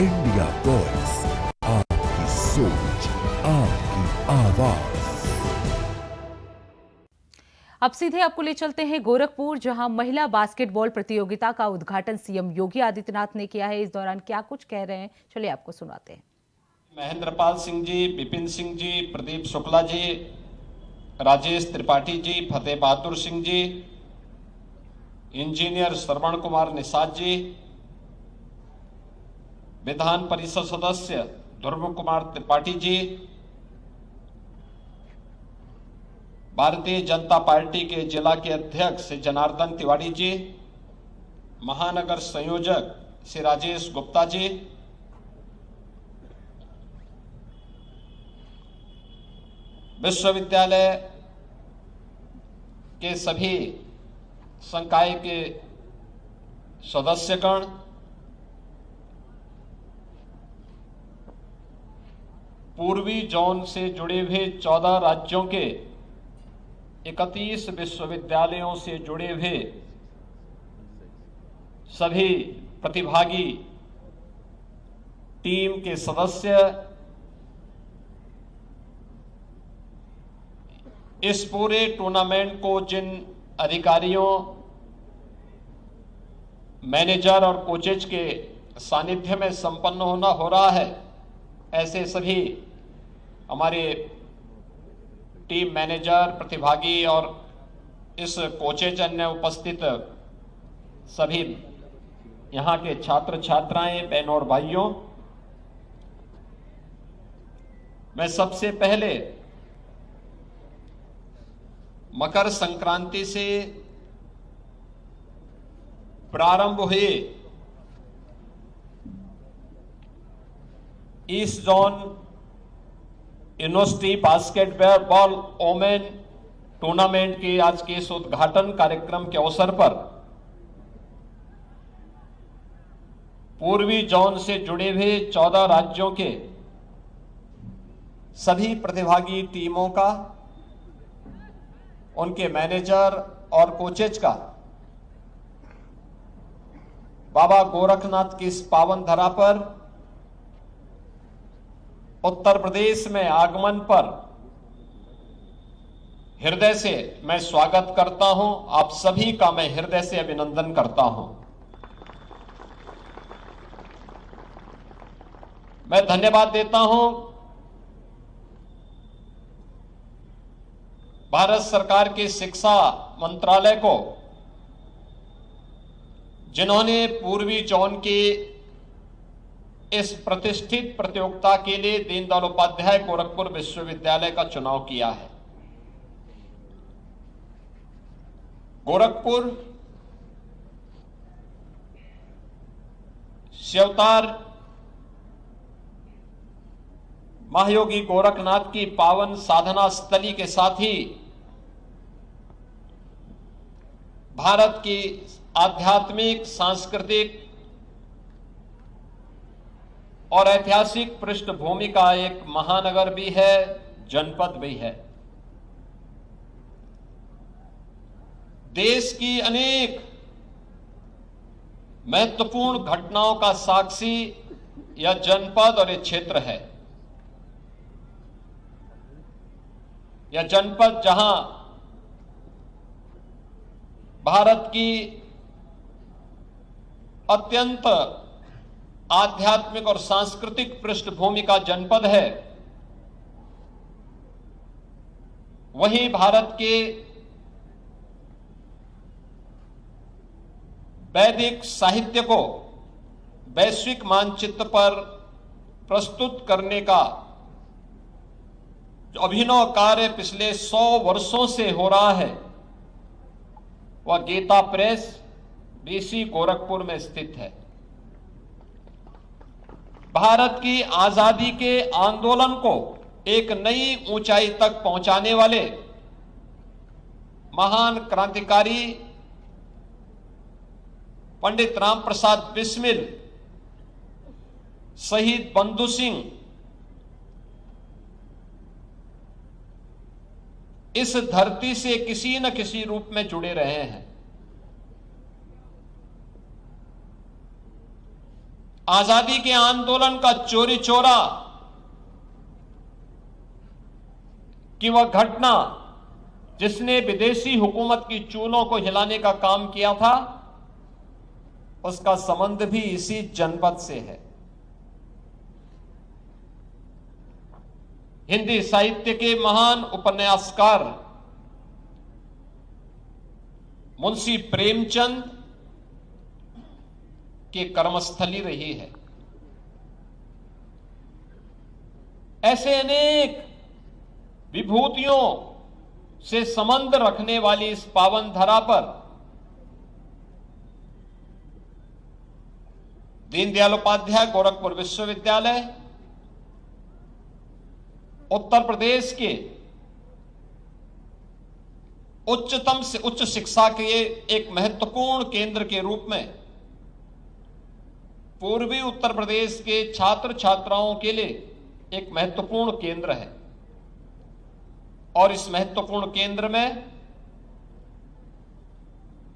India voice, आपकी सोच, आपकी आवाज। अब सीधे आपको ले चलते हैं गोरखपुर, जहां महिला बास्केटबॉल प्रतियोगिता का उद्घाटन सीएम योगी आदित्यनाथ ने किया है। इस दौरान क्या कुछ कह रहे हैं, चलिए आपको सुनाते हैं। महेंद्रपाल सिंह जी, विपिन सिंह जी, प्रदीप शुक्ला जी, राजेश त्रिपाठी जी, फतेह बहादुर सिंह जी, इंजीनियर श्रवण कुमार निषाद जी, विधान परिषद सदस्य ध्रुव कुमार त्रिपाठी जी, भारतीय जनता पार्टी के जिला के अध्यक्ष जनार्दन तिवारी जी, महानगर संयोजक श्री राजेश गुप्ता जी, विश्वविद्यालय के सभी संकाय के सदस्यगण, पूर्वी जोन से जुड़े हुए 14 राज्यों के 31 विश्वविद्यालयों से जुड़े हुए सभी प्रतिभागी टीम के सदस्य, इस पूरे टूर्नामेंट को जिन अधिकारियों, मैनेजर और कोचेज के सानिध्य में संपन्न हो रहा है, ऐसे सभी हमारे टीम मैनेजर, प्रतिभागी और इस कोचेज अन्य उपस्थित सभी यहाँ के छात्र छात्राएं, बहनों और भाइयों, मैं सबसे पहले मकर संक्रांति से प्रारंभ हुए east zone university basketball women tournament के आज के इस उद्घाटन कार्यक्रम के अवसर पर पूर्वी जोन से जुड़े हुए 14 राज्यों के सभी प्रतिभागी टीमों का, उनके मैनेजर और कोचेज का बाबा गोरखनाथ की इस पावन धरा पर उत्तर प्रदेश में आगमन पर हृदय से मैं स्वागत करता हूं। आप सभी का मैं हृदय से अभिनंदन करता हूं। मैं धन्यवाद देता हूं भारत सरकार के शिक्षा मंत्रालय को, जिन्होंने पूर्वी जोन की इस प्रतिष्ठित प्रतियोगिता के लिए दीनदयाल उपाध्याय गोरखपुर विश्वविद्यालय का चुनाव किया है। गोरखपुर शिवतार महायोगी गोरखनाथ की पावन साधना स्थली के साथ ही भारत की आध्यात्मिक, सांस्कृतिक और ऐतिहासिक पृष्ठभूमि का एक महानगर भी है, जनपद भी है। देश की अनेक महत्वपूर्ण घटनाओं का साक्षी यह जनपद और यह क्षेत्र है। यह जनपद जहां भारत की अत्यंत आध्यात्मिक और सांस्कृतिक पृष्ठभूमि का जनपद है, वहीं भारत के वैदिक साहित्य को वैश्विक मानचित्र पर प्रस्तुत करने का जो अभिनव कार्य पिछले 100 वर्षों से हो रहा है, वह गीता प्रेस डीसी गोरखपुर में स्थित है। भारत की आजादी के आंदोलन को एक नई ऊंचाई तक पहुंचाने वाले महान क्रांतिकारी पंडित राम प्रसाद बिस्मिल, शहीद बंधु सिंह इस धरती से किसी न किसी रूप में जुड़े रहे हैं। आजादी के आंदोलन का चोरी चोरा कि वह घटना जिसने विदेशी हुकूमत की चूलों को हिलाने का काम किया था, उसका संबंध भी इसी जनपद से है। हिंदी साहित्य के महान उपन्यासकार मुंशी प्रेमचंद की कर्मस्थली रही है। ऐसे अनेक विभूतियों से संबंध रखने वाली इस पावन धरा पर दीनदयाल उपाध्याय गोरखपुर विश्वविद्यालय उत्तर प्रदेश के उच्चतम से उच्च शिक्षा के एक महत्वपूर्ण केंद्र के रूप में पूर्वी उत्तर प्रदेश के छात्र छात्राओं के लिए एक महत्वपूर्ण केंद्र है। और इस महत्वपूर्ण केंद्र में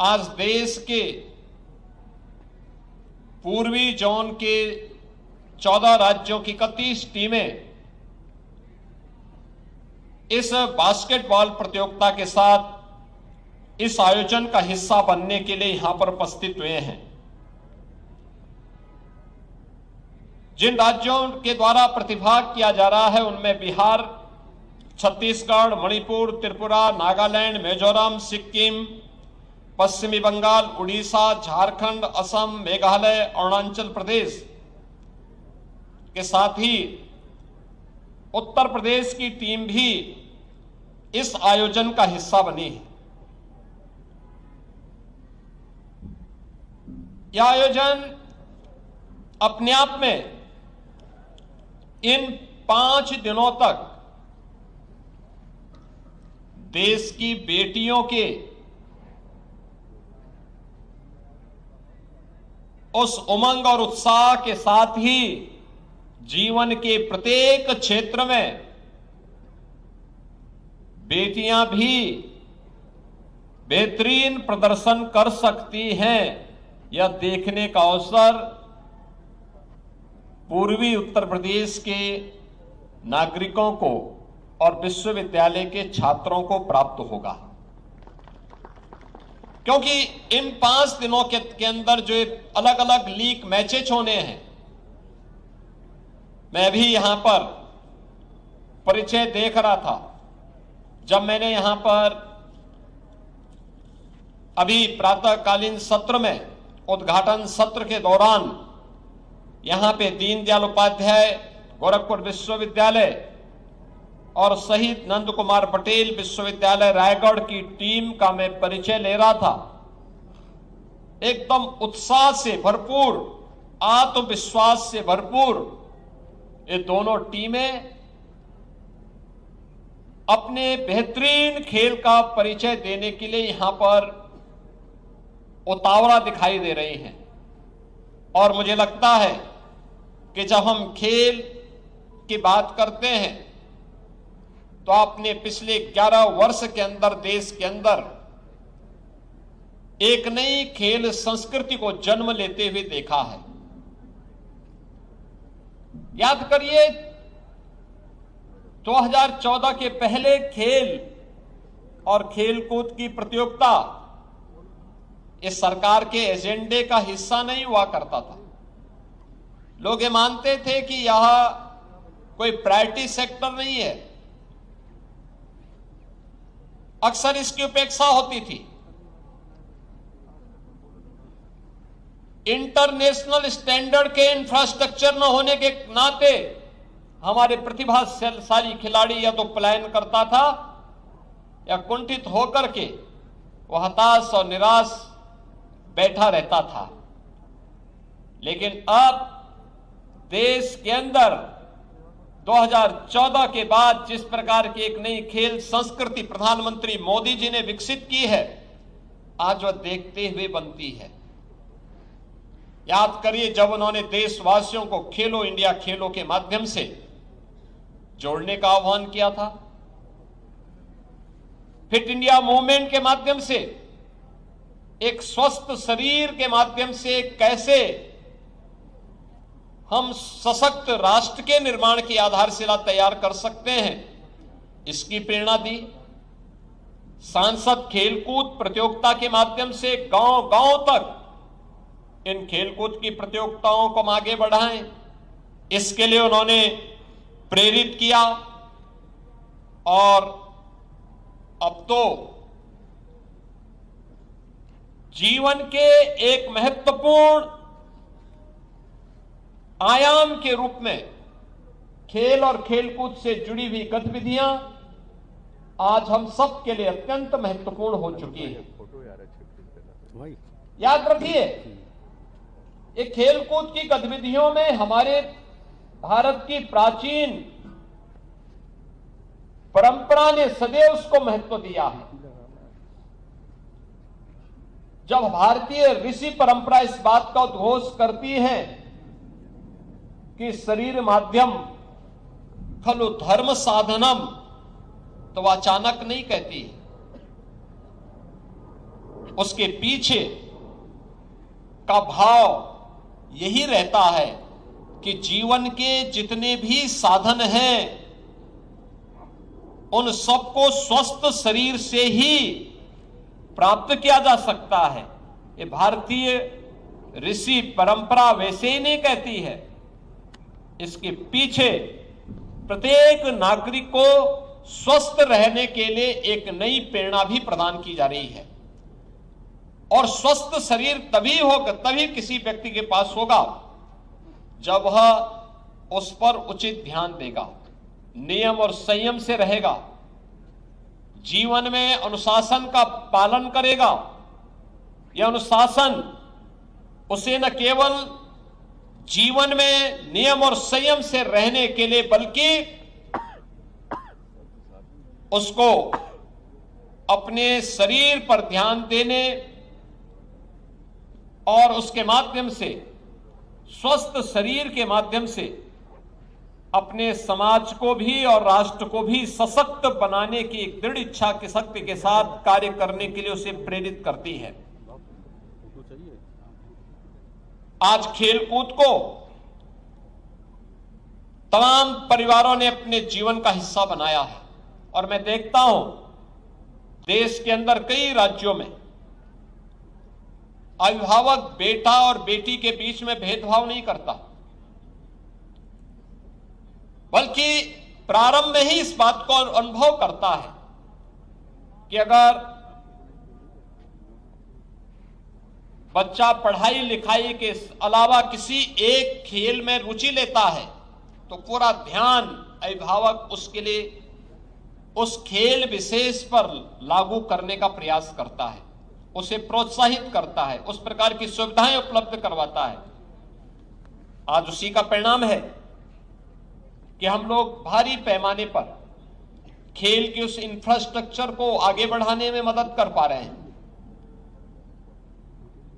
आज देश के पूर्वी जोन के 14 राज्यों की 31 टीमें इस बास्केटबॉल प्रतियोगिता के साथ इस आयोजन का हिस्सा बनने के लिए यहां पर उपस्थित हुए हैं। जिन राज्यों के द्वारा प्रतिभाग किया जा रहा है उनमें बिहार, छत्तीसगढ़, मणिपुर, त्रिपुरा, नागालैंड, मिजोरम, सिक्किम, पश्चिमी बंगाल, उड़ीसा, झारखंड, असम, मेघालय, अरुणाचल प्रदेश के साथ ही उत्तर प्रदेश की टीम भी इस आयोजन का हिस्सा बनी है। यह आयोजन अपने आप में इन 5 दिनों तक देश की बेटियों के उस उमंग और उत्साह के साथ ही जीवन के प्रत्येक क्षेत्र में बेटियां भी बेहतरीन प्रदर्शन कर सकती हैं, यह देखने का अवसर पूर्वी उत्तर प्रदेश के नागरिकों को और विश्वविद्यालय के छात्रों को प्राप्त होगा। क्योंकि इन 5 दिनों के अंदर जो अलग अलग लीग मैचेज होने हैं, मैं भी यहां पर परिचय देख रहा था। जब मैंने यहां पर अभी प्रातःकालीन सत्र में उद्घाटन सत्र के दौरान यहां पे दीनदयाल उपाध्याय गोरखपुर विश्वविद्यालय और शहीद नंद कुमार पटेल विश्वविद्यालय रायगढ़ की टीम का मैं परिचय ले रहा था, एकदम उत्साह से भरपूर, आत्मविश्वास से भरपूर ये दोनों टीमें अपने बेहतरीन खेल का परिचय देने के लिए यहां पर उतावला दिखाई दे रही हैं। और मुझे लगता है कि जब हम खेल की बात करते हैं तो आपने पिछले 11 वर्ष के अंदर देश के अंदर एक नई खेल संस्कृति को जन्म लेते हुए देखा है। याद करिए 2014 के पहले खेल और खेलकूद की प्रतियोगिता इस सरकार के एजेंडे का हिस्सा नहीं हुआ करता था। लोग ये मानते थे कि यह कोई प्रायोरिटी सेक्टर नहीं है, अक्सर इसकी उपेक्षा होती थी। इंटरनेशनल स्टैंडर्ड के इंफ्रास्ट्रक्चर न होने के नाते हमारे प्रतिभाशाली खिलाड़ी या तो पलायन करता था या कुंठित होकर के वह हताश और निराश बैठा रहता था। लेकिन अब देश के अंदर 2014 के बाद जिस प्रकार की एक नई खेल संस्कृति प्रधानमंत्री मोदी जी ने विकसित की है, आज वह देखते हुए बनती है। याद करिए जब उन्होंने देशवासियों को खेलो इंडिया खेलों के माध्यम से जोड़ने का आह्वान किया था, फिट इंडिया मूवमेंट के माध्यम से एक स्वस्थ शरीर के माध्यम से कैसे हम सशक्त राष्ट्र के निर्माण की आधारशिला तैयार कर सकते हैं, इसकी प्रेरणा दी। सांसद खेलकूद प्रतियोगिता के माध्यम से गांव गांव तक इन खेलकूद की प्रतियोगिताओं को हम आगे बढ़ाएं, इसके लिए उन्होंने प्रेरित किया। और अब तो जीवन के एक महत्वपूर्ण आयाम के रूप में खेल और खेलकूद से जुड़ी हुई गतिविधियां आज हम सब के लिए अत्यंत महत्वपूर्ण हो चुकी है। याद रखिए, ये खेलकूद की गतिविधियों में हमारे भारत की प्राचीन परंपरा ने सदैव उसको महत्व दिया है। जब भारतीय ऋषि परंपरा इस बात का उद्घोष करती है कि शरीर माध्यम खलु धर्म साधनम, तो वह अचानक नहीं कहती है। उसके पीछे का भाव यही रहता है कि जीवन के जितने भी साधन हैं उन सबको स्वस्थ शरीर से ही प्राप्त किया जा सकता है। ये भारतीय ऋषि परंपरा वैसे ही नहीं कहती है, इसके पीछे प्रत्येक नागरिक को स्वस्थ रहने के लिए एक नई प्रेरणा भी प्रदान की जा रही है। और स्वस्थ शरीर तभी होगा, तभी किसी व्यक्ति के पास होगा जब वह उस पर उचित ध्यान देगा, नियम और संयम से रहेगा, जीवन में अनुशासन का पालन करेगा। यह अनुशासन उसे न केवल जीवन में नियम और संयम से रहने के लिए बल्कि उसको अपने शरीर पर ध्यान देने और उसके माध्यम से, स्वस्थ शरीर के माध्यम से अपने समाज को भी और राष्ट्र को भी सशक्त बनाने की एक दृढ़ इच्छा की शक्ति के साथ कार्य करने के लिए उसे प्रेरित करती है। आज खेलकूद को तमाम परिवारों ने अपने जीवन का हिस्सा बनाया है और मैं देखता हूं देश के अंदर कई राज्यों में अभिभावक बेटा और बेटी के बीच में भेदभाव नहीं करता, बल्कि प्रारंभ में ही इस बात को अनुभव करता है कि अगर बच्चा पढ़ाई लिखाई के अलावा किसी एक खेल में रुचि लेता है तो पूरा ध्यान अभिभावक उसके लिए उस खेल विशेष पर लागू करने का प्रयास करता है, उसे प्रोत्साहित करता है, उस प्रकार की सुविधाएं उपलब्ध करवाता है। आज उसी का परिणाम है कि हम लोग भारी पैमाने पर खेल के उस इंफ्रास्ट्रक्चर को आगे बढ़ाने में मदद कर पा रहे हैं।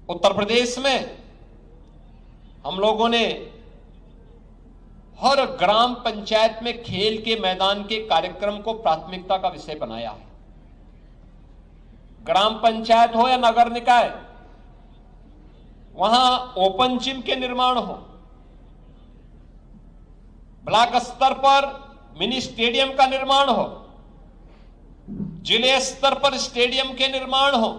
उत्तर प्रदेश में हम लोगों ने हर ग्राम पंचायत में खेल के मैदान के कार्यक्रम को प्राथमिकता का विषय बनाया है। ग्राम पंचायत हो या नगर निकाय, वहां ओपन जिम के निर्माण हो, ब्लॉक स्तर पर मिनी स्टेडियम का निर्माण हो, जिले स्तर पर स्टेडियम के निर्माण हो,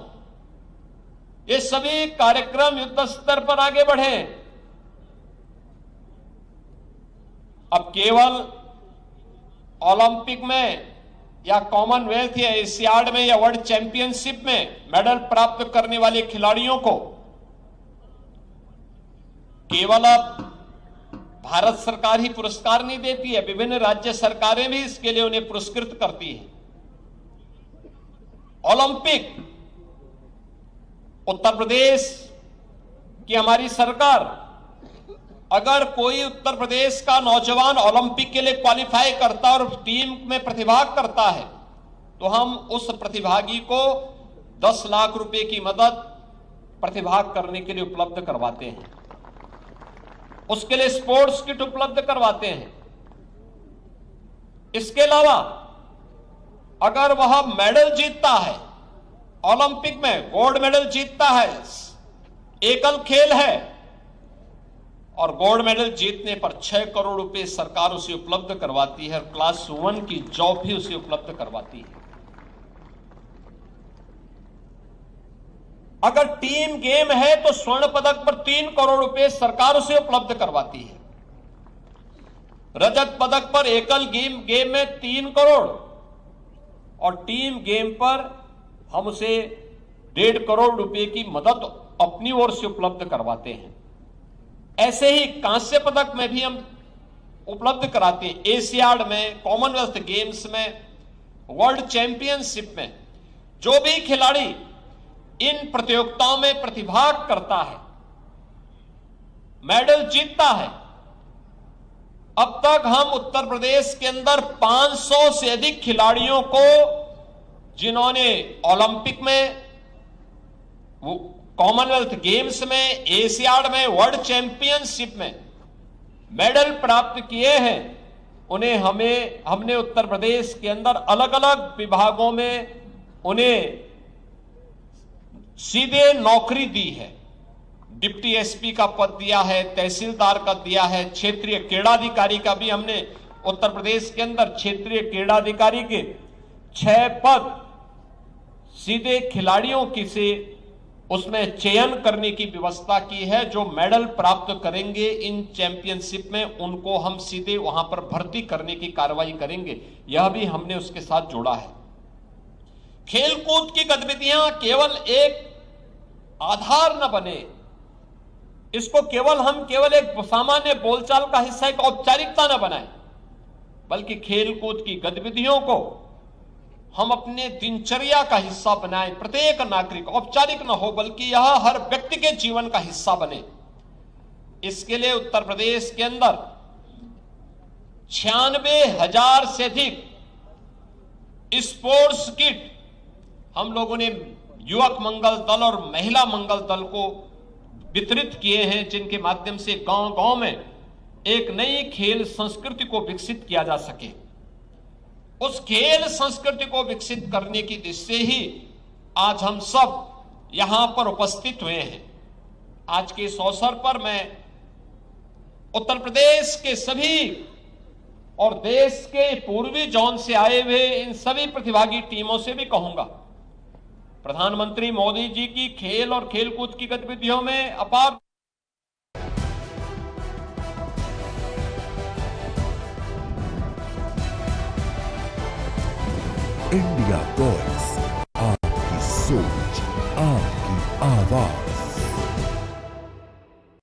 ये सभी कार्यक्रम युद्ध स्तर पर आगे बढ़े। अब केवल ओलंपिक में या कॉमनवेल्थ या एशियाड में या वर्ल्ड चैंपियनशिप में मेडल प्राप्त करने वाले खिलाड़ियों को केवल अब भारत सरकार ही पुरस्कार नहीं देती है, विभिन्न राज्य सरकारें भी इसके लिए उन्हें पुरस्कृत करती है। ओलंपिक उत्तर प्रदेश की हमारी सरकार, अगर कोई उत्तर प्रदेश का नौजवान ओलंपिक के लिए क्वालिफाई करता और टीम में प्रतिभाग करता है तो हम उस प्रतिभागी को 10 लाख रुपए की मदद प्रतिभाग करने के लिए उपलब्ध करवाते हैं, उसके लिए स्पोर्ट्स किट उपलब्ध करवाते हैं। इसके अलावा अगर वह मेडल जीतता है, ओलंपिक में गोल्ड मेडल जीतता है, एकल खेल है और गोल्ड मेडल जीतने पर 6 करोड़ रुपए सरकार उसे उपलब्ध करवाती है और क्लास 1 की जॉब भी उसे उपलब्ध करवाती है। अगर टीम गेम है तो स्वर्ण पदक पर 3 करोड़ रुपए सरकार उसे उपलब्ध करवाती है। रजत पदक पर एकल गेम में 3 करोड़ और टीम गेम पर हम उसे 1.5 करोड़ रुपए की मदद अपनी ओर से उपलब्ध करवाते हैं। ऐसे ही कांस्य पदक में भी हम उपलब्ध कराते हैं। एशियाड में, कॉमनवेल्थ गेम्स में, वर्ल्ड चैंपियनशिप में जो भी खिलाड़ी इन प्रतियोगिताओं में प्रतिभाग करता है, मेडल जीतता है, अब तक हम उत्तर प्रदेश के अंदर 500 से अधिक खिलाड़ियों को, जिन्होंने ओलंपिक में, कॉमनवेल्थ गेम्स में, एशियाड में, वर्ल्ड चैंपियनशिप में मेडल प्राप्त किए हैं, उन्हें हमने उत्तर प्रदेश के अंदर अलग अलग विभागों में उन्हें सीधे नौकरी दी है। डिप्टी एसपी का पद दिया है, तहसीलदार का दिया है, क्षेत्रीय क्रीड़ाधिकारी का भी हमने उत्तर प्रदेश के अंदर क्षेत्रीय क्रीड़ाधिकारी के 6 पद सीधे खिलाड़ियों की से उसमें चयन करने की व्यवस्था की है। जो मेडल प्राप्त करेंगे इन चैंपियनशिप में, उनको हम सीधे वहां पर भर्ती करने की कार्रवाई करेंगे। यह भी हमने उसके साथ जोड़ा है। खेलकूद की गतिविधियां केवल एक आधार न बने, इसको केवल एक सामान्य बोलचाल का हिस्सा, एक औपचारिकता न बनाए, बल्कि खेलकूद की गतिविधियों को हम अपने दिनचर्या का हिस्सा बनाएं। प्रत्येक नागरिक औपचारिक न हो, बल्कि यह हर व्यक्ति के जीवन का हिस्सा बने। इसके लिए उत्तर प्रदेश के अंदर 96,000 से अधिक स्पोर्ट्स किट हम लोगों ने युवक मंगल दल और महिला मंगल दल को वितरित किए हैं, जिनके माध्यम से गांव-गांव में एक नई खेल संस्कृति को विकसित किया जा सके। उस खेल संस्कृति को विकसित करने की दिशा से ही आज हम सब यहां पर उपस्थित हुए हैं। आज के इस अवसर पर मैं उत्तर प्रदेश के सभी और देश के पूर्वी जोन से आए हुए इन सभी प्रतिभागी टीमों से भी कहूंगा, प्रधानमंत्री मोदी जी की खेल और खेलकूद की गतिविधियों में अपार इंडिया वॉइस, आपकी सोच, आपकी आवाज।